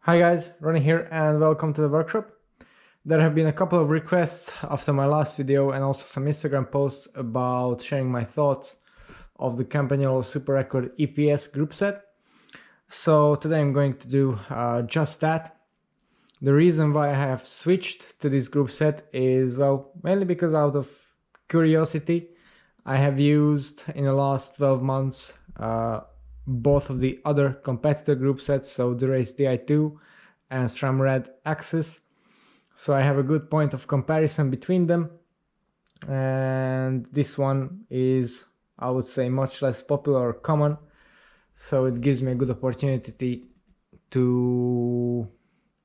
Hi guys, Ronnie here and welcome to the workshop. There have been a couple of requests after my last video and also some Instagram posts about sharing my thoughts of the Campagnolo Super Record EPS group set. So today I'm going to do just that. The reason why I have switched to this group set is, well, mainly because out of curiosity. I have used in the last 12 months both of the other competitor group sets, so Durace Di2 and SRAM Red Axis. So I have a good point of comparison between them, and this one is, I would say, much less popular or common, so it gives me a good opportunity to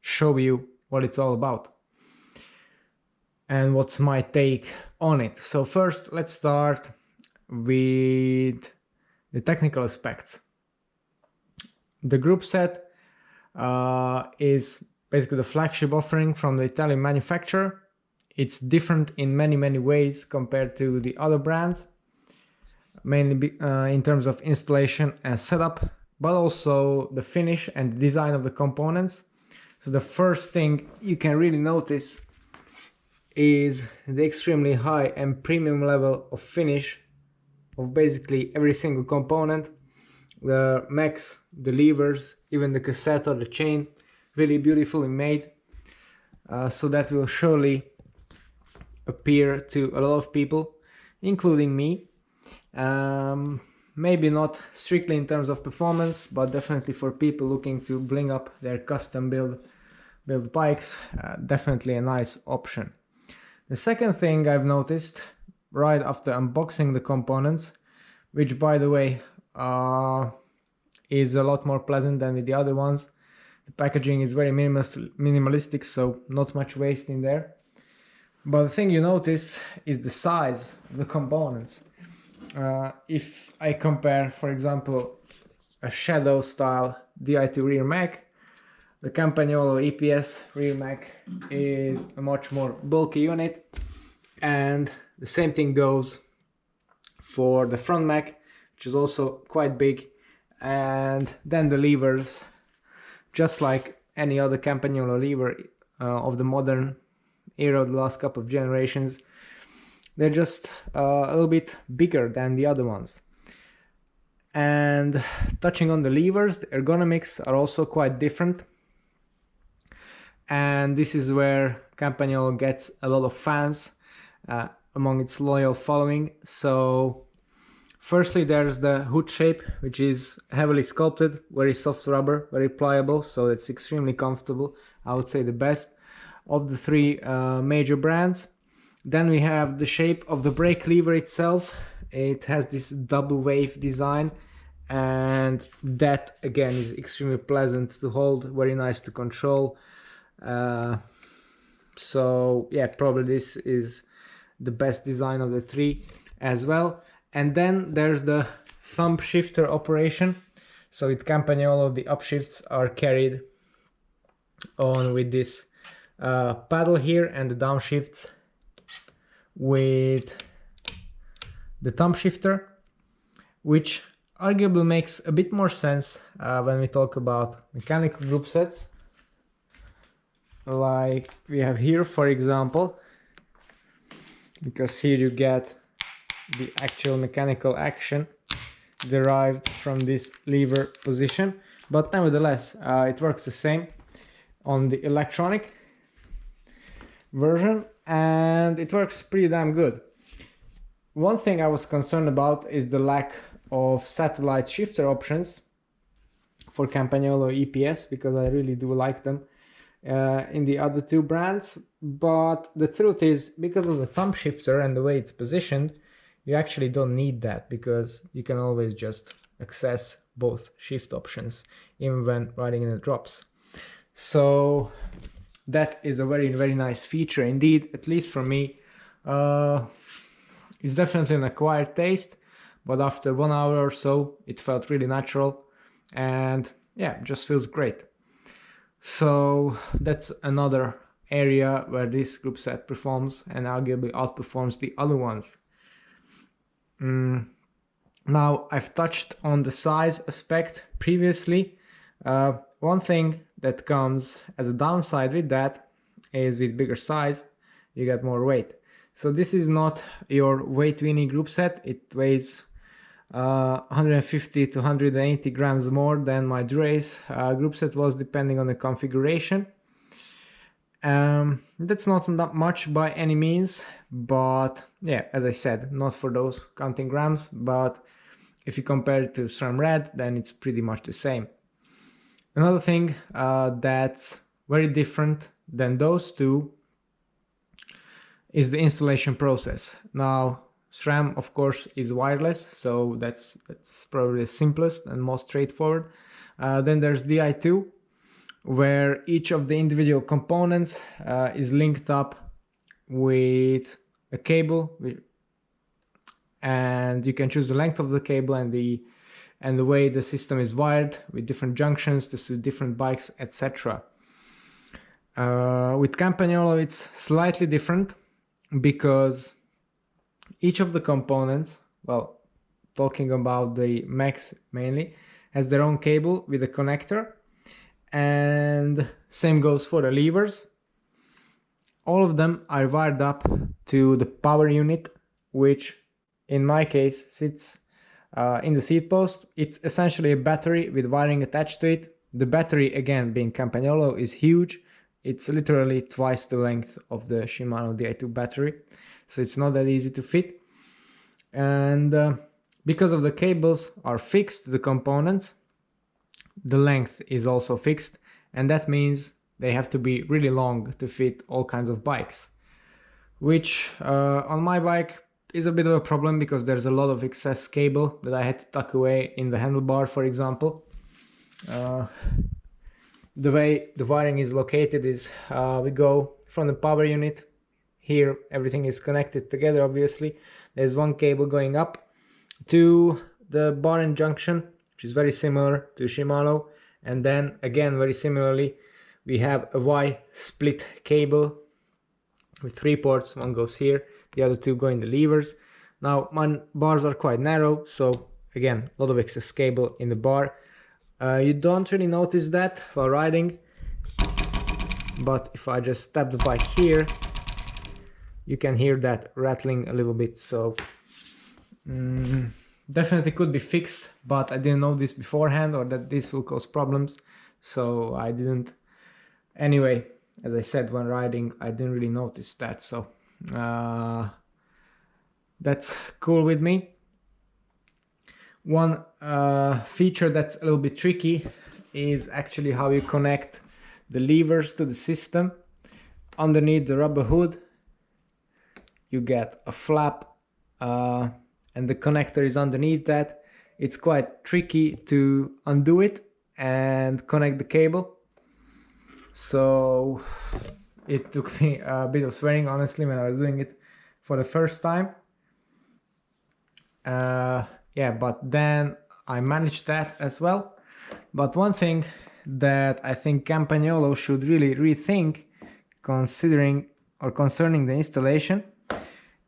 show you what it's all about and what's my take on it. So first, let's start with the technical aspects. The group set is basically the flagship offering from the Italian manufacturer. It's different in many ways compared to the other brands, mainly in terms of installation and setup, but also the finish and design of the components. So the first thing you can really notice is the extremely high and premium level of finish of basically every single component. The mechs, the levers, even the cassette or the chain, really beautifully made. So that will surely appeal to a lot of people, including me. Maybe not strictly in terms of performance, but definitely for people looking to bring up their custom build bikes, definitely a nice option. The second thing I've noticed right after unboxing the components, which by the way is a lot more pleasant than with the other ones. The packaging is very minimalistic, so not much waste in there. But the thing you notice is the size of the components. If I compare, for example, a Shadow style Di2 rear mech, the Campagnolo EPS rear mech is a much more bulky unit, and the same thing goes for the front mech, which is also quite big. And then the levers, just like any other Campagnolo lever of the modern era of the last couple of generations, they're just a little bit bigger than the other ones. And touching on the levers, the ergonomics are also quite different. And this is where Campagnolo gets a lot of fans among its loyal following. So firstly, there's the hood shape, which is heavily sculpted, very soft rubber, very pliable, so it's extremely comfortable. I would say the best of the three major brands. Then we have the shape of the brake lever itself. It has this double wave design, and that again is extremely pleasant to hold, very nice to control. So yeah, probably this is the best design of the three as well. And then there's the thumb shifter operation. So with Campagnolo, the upshifts are carried on with this paddle here, and the downshifts with the thumb shifter, which arguably makes a bit more sense when we talk about mechanical group sets, like we have here, for example, because here you get the actual mechanical action derived from this lever position. But nevertheless, it works the same on the electronic version, and it works pretty damn good. One thing I was concerned about is the lack of satellite shifter options for Campagnolo EPS, because I really do like them in the other two brands. But the truth is, because of the thumb shifter and the way it's positioned, you actually don't need that, because you can always just access both shift options even when riding in the drops. So that is a very nice feature indeed, at least for me. It's definitely an acquired taste, but after 1 hour or so it felt really natural, and yeah, just feels great. So that's another area where this group set performs and arguably outperforms the other ones. Now, I've touched on the size aspect previously. One thing that comes as a downside with that is with bigger size, you get more weight. So this is not your weight weenie group set. It weighs 150 to 180 grams more than my Durace group set was, depending on the configuration. That's not much by any means, but yeah, as I said, not for those counting grams, but if you compare it to SRAM Red, then it's pretty much the same. Another thing that's very different than those two is the installation process. Now, SRAM, of course, is wireless, so that's probably the simplest and most straightforward. Then there's Di2, where each of the individual components is linked up with a cable, and you can choose the length of the cable and the way the system is wired with different junctions to suit different bikes, etc. With Campagnolo, it's slightly different because each of the components, well, talking about the Max mainly, has their own cable with a connector, and same goes for the levers. All of them are wired up to the power unit, which in my case sits in the seat post. It's essentially a battery with wiring attached to it. The battery, again, being Campagnolo, is huge. It's literally twice the length of the Shimano Di2 battery, so it's not that easy to fit. And because of the cables are fixed, the components, the length is also fixed, and that means they have to be really long to fit all kinds of bikes, which on my bike is a bit of a problem because there's a lot of excess cable that I had to tuck away in the handlebar, for example. The way the wiring is located is we go from the power unit. Here everything is connected together, obviously. There's one cable going up to the bar and junction, which is very similar to Shimano, and then again very similarly we have a Y split cable with 3 ports. One goes here, the other 2 go in the levers. Now my bars are quite narrow, so again a lot of excess cable in the bar. You don't really notice that while riding, but if I just tap the bike here, you can hear that rattling a little bit. So definitely could be fixed, but I didn't know this beforehand, or that this will cause problems, so I didn't. Anyway, as I said, when riding I didn't really notice that, so that's cool with me. One feature that's a little bit tricky is actually how you connect the levers to the system. Underneath the rubber hood you get a flap, and the connector is underneath that. It's quite tricky to undo it and connect the cable, so it took me a bit of swearing, honestly, when I was doing it for the first time. Yeah, but then I managed that as well. But one thing that I think Campagnolo should really rethink concerning the installation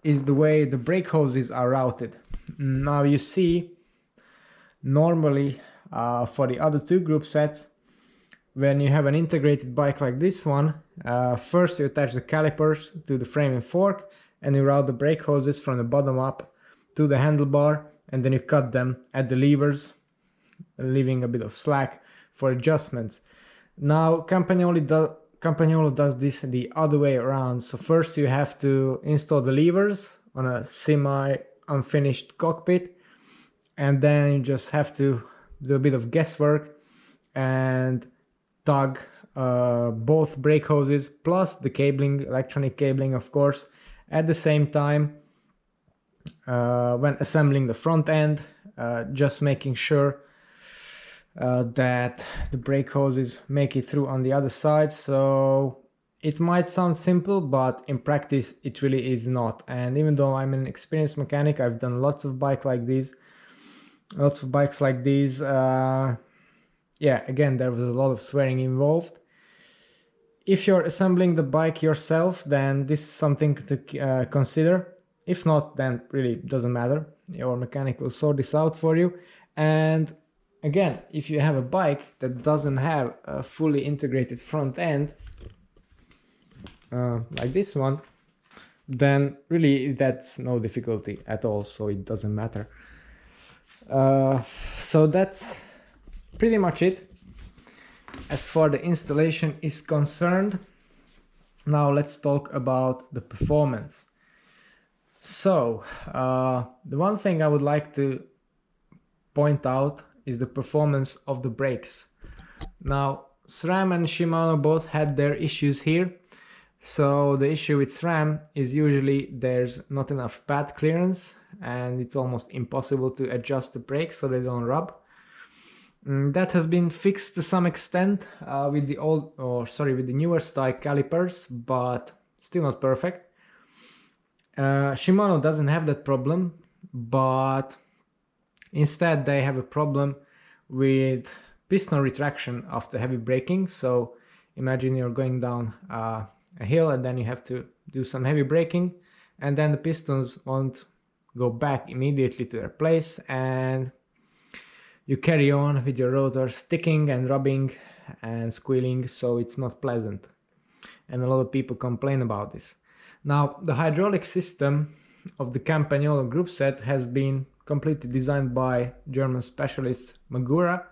is the way the brake hoses are routed. Now you see, normally for the other 2 group sets, when you have an integrated bike like this one, first you attach the calipers to the frame and fork, and you route the brake hoses from the bottom up to the handlebar, and then you cut them at the levers, leaving a bit of slack for adjustments. Now Campagnolo does this the other way around. So first you have to install the levers on a semi-unfinished cockpit, and then you just have to do a bit of guesswork and tug both brake hoses plus the cabling, electronic cabling of course, at the same time when assembling the front end, just making sure that the brake hoses make it through on the other side. So it might sound simple, but in practice it really is not. And even though I'm an experienced mechanic, I've done lots of bikes like these. Yeah, again, there was a lot of swearing involved. If you're assembling the bike yourself, then this is something to consider. If not, then really doesn't matter. Your mechanic will sort this out for you. And again, if you have a bike that doesn't have a fully integrated front end, like this one, then really that's no difficulty at all, so it doesn't matter. So that's pretty much it as far the installation is concerned. Now let's talk about the performance. So the one thing I would like to point out is the performance of the brakes. Now SRAM and Shimano both had their issues here. So the issue with SRAM is usually there's not enough pad clearance and it's almost impossible to adjust the brakes so they don't rub. That has been fixed to some extent with the newer style calipers, but still not perfect. Shimano doesn't have that problem, but instead they have a problem with piston retraction after heavy braking. So imagine you're going down a hill and then you have to do some heavy braking, and then the pistons won't go back immediately to their place, and you carry on with your rotor sticking and rubbing and squealing, so it's not pleasant. And a lot of people complain about this. Now, the hydraulic system of the Campagnolo group set has been completely designed by German specialist Magura,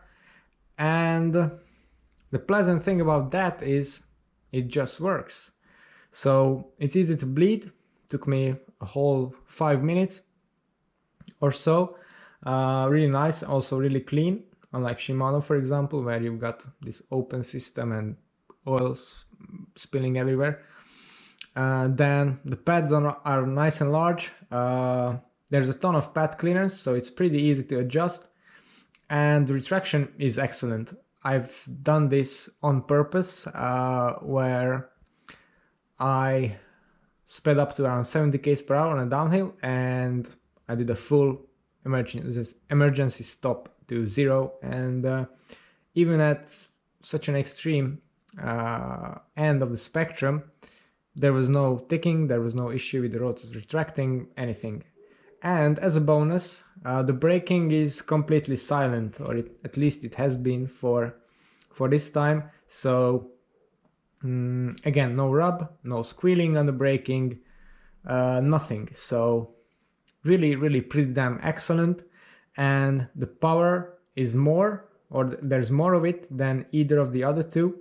and the pleasant thing about that is it just works. So it's easy to bleed. Took me a whole 5 minutes or so. Really nice, also really clean, unlike Shimano, for example, where you've got this open system and oils spilling everywhere. Then the pads are nice and large. There's a ton of pad clearance, so it's pretty easy to adjust, and the retraction is excellent. I've done this on purpose, where I sped up to around 70 km per hour on a downhill, and I did a full emergency stop to 0, and even at such an extreme end of the spectrum, there was no ticking, there was no issue with the rotors retracting, anything. And as a bonus, the braking is completely silent, or at least it has been for this time. So again, no rub, no squealing on the braking, nothing. So really pretty damn excellent, and the power is more, or there's more of it than either of the other two.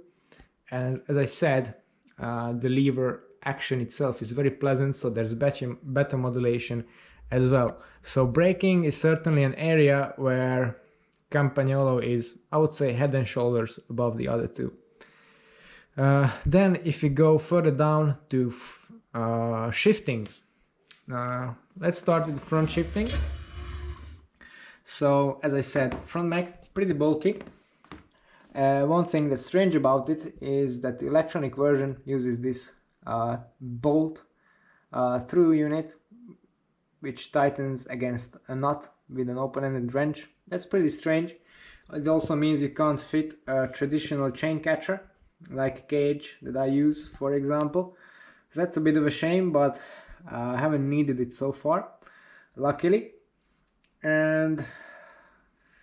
And as I said, the lever action itself is very pleasant, so there's better modulation as well. So braking is certainly an area where Campagnolo is, I would say, head and shoulders above the other two. Then if you go further down to shifting, let's start with the front shifting. So as I said, front mag pretty bulky. One thing that's strange about it is that the electronic version uses this bolt through unit, which tightens against a nut with an open-ended wrench. That's pretty strange. It also means you can't fit a traditional chain catcher like a cage that I use, for example. So that's a bit of a shame, but I haven't needed it so far, luckily. And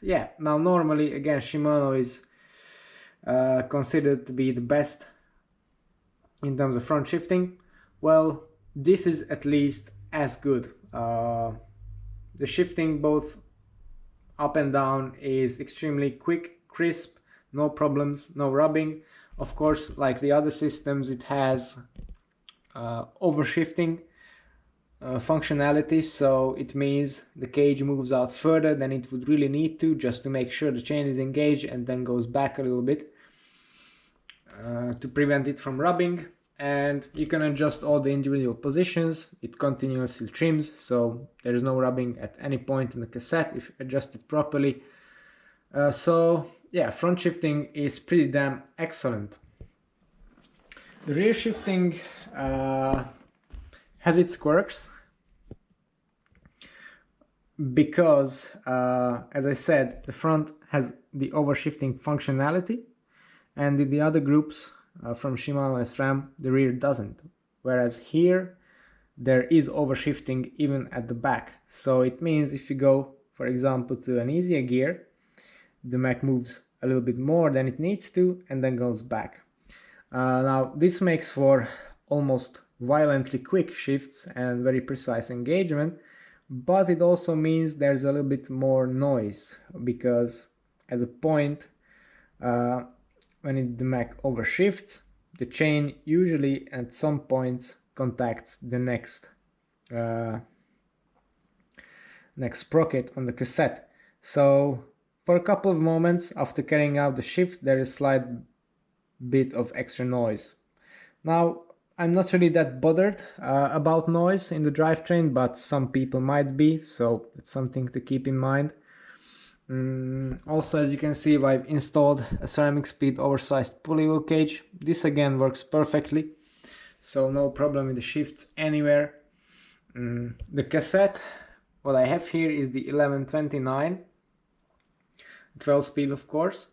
yeah, now normally, again, Shimano is considered to be the best in terms of front shifting. Well, this is at least as good. The shifting both up and down is extremely quick, crisp, no problems, no rubbing. Of course, like the other systems, it has overshifting functionality, so it means the cage moves out further than it would really need to, just to make sure the chain is engaged, and then goes back a little bit to prevent it from rubbing. And you can adjust all the individual positions. It continuously trims, so there is no rubbing at any point in the cassette if adjusted properly. So yeah, front shifting is pretty damn excellent. The rear shifting has its quirks, because as I said, the front has the overshifting functionality, and in the other groups from Shimano and SRAM, the rear doesn't. Whereas here there is overshifting even at the back. So it means if you go, for example, to an easier gear the mech moves a little bit more than it needs to and then goes back. Now this makes for almost violently quick shifts and very precise engagement, but it also means there's a little bit more noise, because at the point when the mech overshifts, the chain usually at some points contacts the next sprocket on the cassette. So for a couple of moments after carrying out the shift, there is a slight bit of extra noise. Now, I'm not really that bothered about noise in the drivetrain, but some people might be, so it's something to keep in mind. Also, as you can see, I've installed a ceramic speed oversized pulley wheel cage. This again works perfectly, so no problem with the shifts anywhere. The cassette, what I have here is the 1129, 12 speed of course.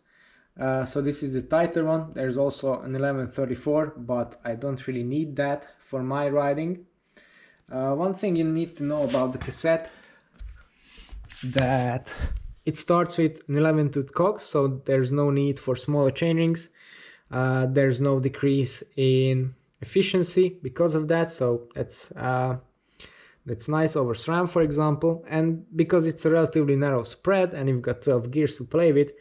So this is the tighter one. There's also an 1134, but I don't really need that for my riding. One thing you need to know about the cassette, that it starts with an 11 tooth cog, so there's no need for smaller chain rings. There's no decrease in efficiency because of that, so that's nice over SRAM, for example. And because it's a relatively narrow spread and you've got 12 gears to play with,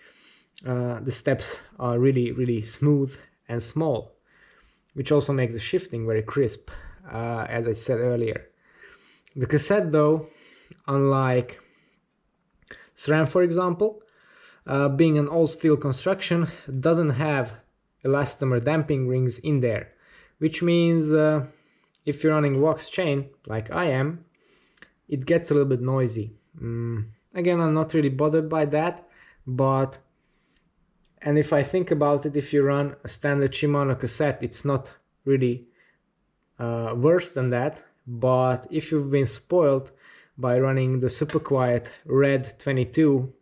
the steps are really smooth and small, which also makes the shifting very crisp, as I said earlier. The cassette though, unlike SRAM for example, being an all steel construction, doesn't have elastomer damping rings in there, which means if you're running wax chain like I am, it gets a little bit noisy. Again, I'm not really bothered by that, and if I think about it, if you run a standard Shimano cassette, it's not really worse than that. But if you've been spoiled by running the super quiet Red 22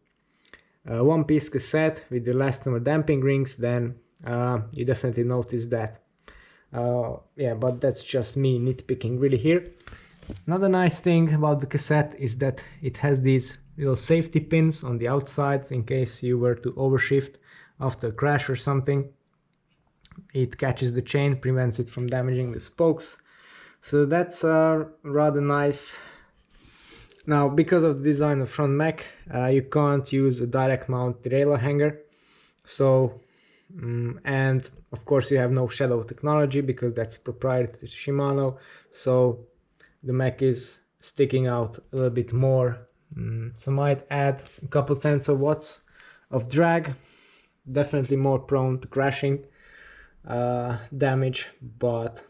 one-piece cassette with the elastomer damping rings, then you definitely notice that. Yeah, but that's just me nitpicking really here. Another nice thing about the cassette is that it has these little safety pins on the outsides in case you were to overshift after a crash or something. It catches the chain, prevents it from damaging the spokes, so that's rather nice. Now, because of the design of front mech, you can't use a direct mount derailleur hanger, so and of course you have no shadow technology because that's proprietary to Shimano, so the mech is sticking out a little bit more. So might add a couple tenths of watts of drag, definitely more prone to crashing damage, but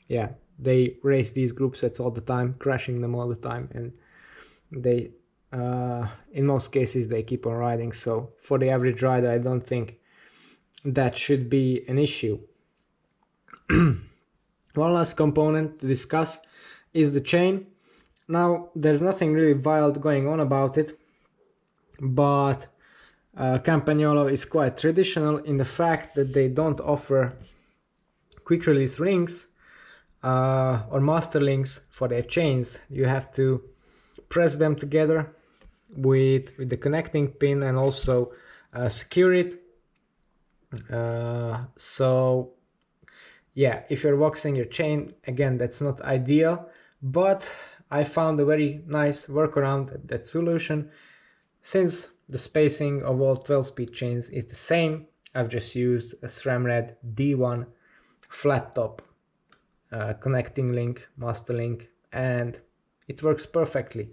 yeah, they race these group sets all the time, crashing them all the time, and they in most cases they keep on riding, so for the average rider I don't think that should be an issue. One last component to discuss is the chain. Now, there's nothing really wild going on about it, but Campagnolo is quite traditional in the fact that they don't offer quick release rings or master links for their chains. You have to press them together with the connecting pin and also secure it. So yeah, if you're waxing your chain, again, that's not ideal, but I found a very nice workaround at that solution. Since the spacing of all 12-speed chains is the same, I've just used a SRAM Red D1 flat top connecting link, master link, and it works perfectly.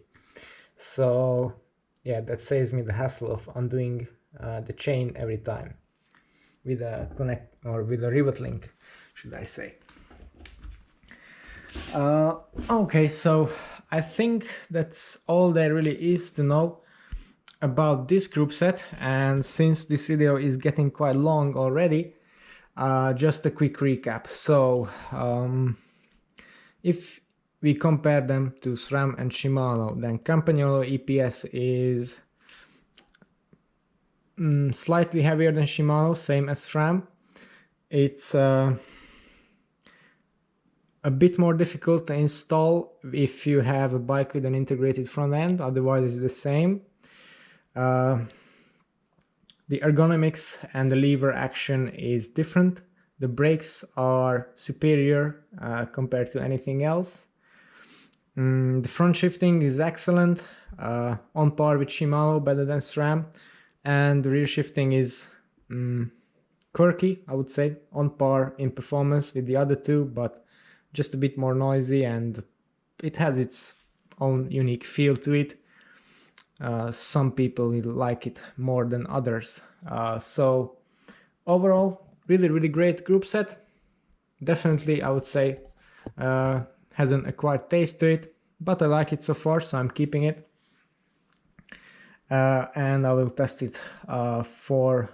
So yeah, that saves me the hassle of undoing the chain every time with a connect or with a rivet link, should I say. Okay, so I think that's all there really is to know about this group set, and since this video is getting quite long already, just a quick recap. So if we compare them to SRAM and Shimano, then Campagnolo EPS is slightly heavier than Shimano, same as SRAM. It's a bit more difficult to install if you have a bike with an integrated front end, otherwise it's the same. The ergonomics and the lever action is different. The brakes are superior compared to anything else. The front shifting is excellent, on par with Shimano, better than SRAM, and the rear shifting is quirky, I would say, on par in performance with the other two, but just a bit more noisy, and it has its own unique feel to it. Some people will like it more than others. So overall, really great group set. Definitely, I would say, has an acquired taste to it, but I like it so far, so I'm keeping it. And I will test it for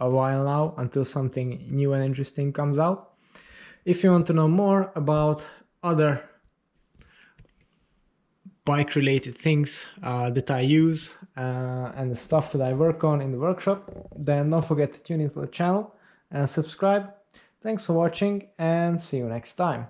a while now until something new and interesting comes out. If you want to know more about other bike related things that I use and the stuff that I work on in the workshop, then don't forget to tune into the channel and subscribe. Thanks for watching, and see you next time.